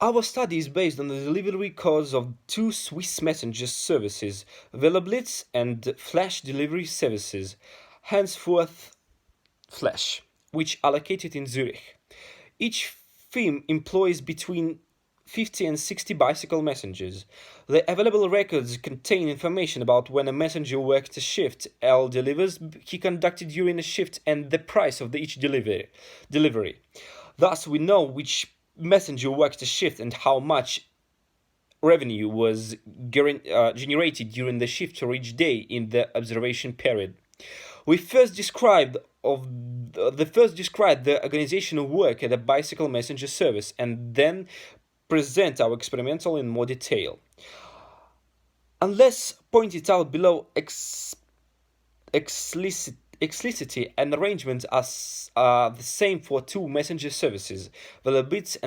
Our study is based on the delivery codes of two Swiss messenger services, Veloblitz and Flash delivery services, henceforth Flash, which are located in Zurich. Each firm employs between 50 and 60 bicycle messengers. The available records contain information about when a messenger worked a shift, L delivers he conducted during a shift, and the price of each delivery. Thus, we know which messenger worked a shift and how much revenue was generated during the shift for each day in the observation period. We first described the organizational work at a bicycle messenger service and then present our experimental in more detail. Unless pointed out below explicitly, an arrangement are the same for two messenger services, Veloblitz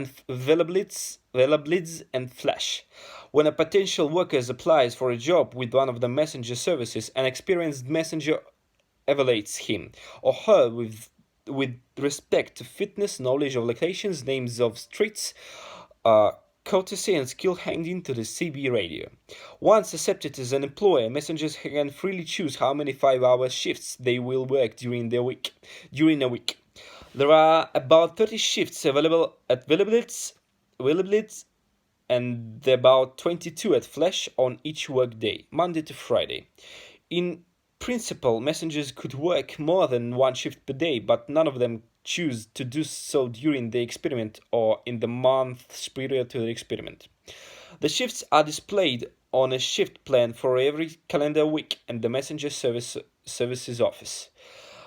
and Flash. When a potential worker applies for a job with one of the messenger services, an experienced messenger evaluates him or her with respect to fitness, knowledge of locations, names of streets, courtesy and skill handing to the CB radio. Once accepted as an employer, messengers can freely choose how many 5-hour shifts they will work during a week. There are about 30 shifts available at Veloblitz, and about 22 at Flash on each workday, Monday to Friday. In principle, messengers could work more than one shift per day, but none of them choose to do so during the experiment or in the months prior to the experiment. The shifts are displayed on a shift plan for every calendar week in the messenger services office.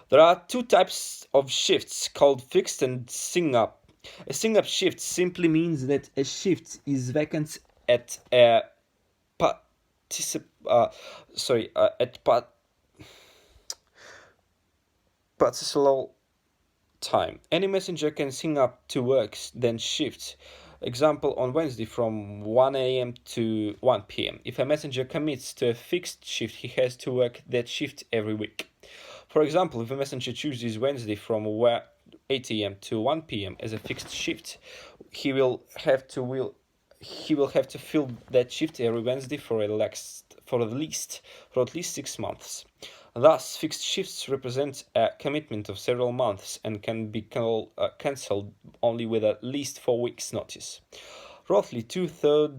There are two types of shifts called fixed and sing-up. A sing-up shift simply means that a shift is vacant at a particular time. Any messenger can sing up to works, then shifts. Example, on Wednesday from 1 a.m. to 1 p.m. If a messenger commits to a fixed shift, he has to work that shift every week. For example, if a messenger chooses Wednesday from 8 a.m. to 1 p.m. as a fixed shift, he will have to fill that shift every Wednesday for at least 6 months. Thus, fixed shifts represent a commitment of several months and can be cancelled only with at least 4 weeks' notice. Roughly two-thirds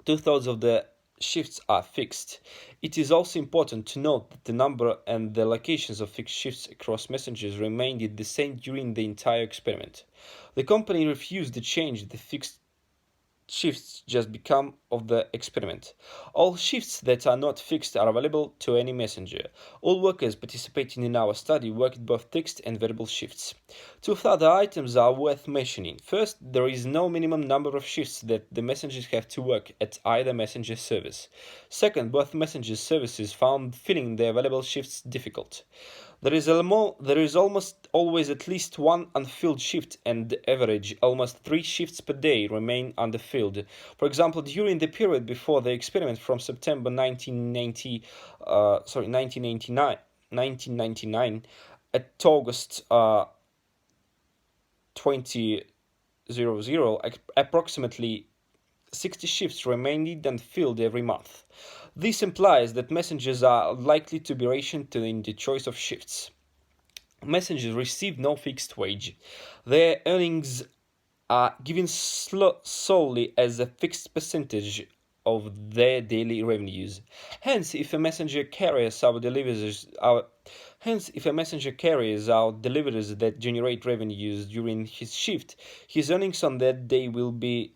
of the shifts are fixed. It is also important to note that the number and the locations of fixed shifts across messengers remained the same during the entire experiment. The company refused to change the fixed shifts just become of the experiment. All shifts that are not fixed are available to any messenger. All workers participating in our study worked both fixed and variable shifts. Two further items are worth mentioning. First, there is no minimum number of shifts that the messengers have to work at either messenger service. Second, both messenger services found filling the available shifts difficult. There is almost always at least one unfilled shift, and average almost 3 shifts per day remain unfilled. For example, during the period before the experiment from September 1999 at August 2000, approximately 60 shifts remained unfilled every month. This implies that messengers are likely to be rationed in the choice of shifts. Messengers receive no fixed wage. Their earnings are given solely as a fixed percentage of their daily revenues. Hence, if a messenger carries out deliveries that generate revenues during his shift, his earnings on that day will be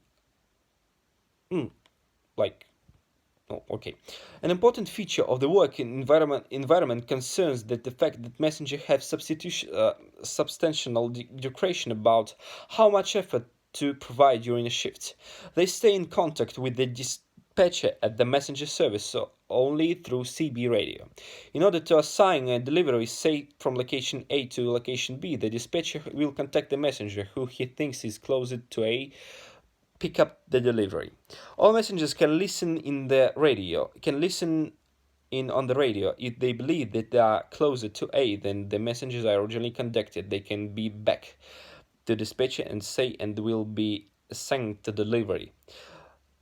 An important feature of the work environment concerns the fact that messengers have substantial discretion about how much effort to provide during a shift. They stay in contact with the dispatcher at the messenger service only through CB radio. In order to assign a delivery, say from location A to location B, the dispatcher will contact the messenger who he thinks is closer to A, pick up the delivery. All messengers can listen in on the radio. If they believe that they are closer to A than the messengers are originally conducted, they can be back to dispatcher and say and will be assigned to delivery.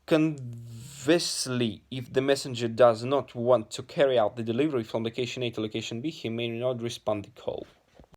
Conversely, if the messenger does not want to carry out the delivery from location A to location B, he may not respond the call.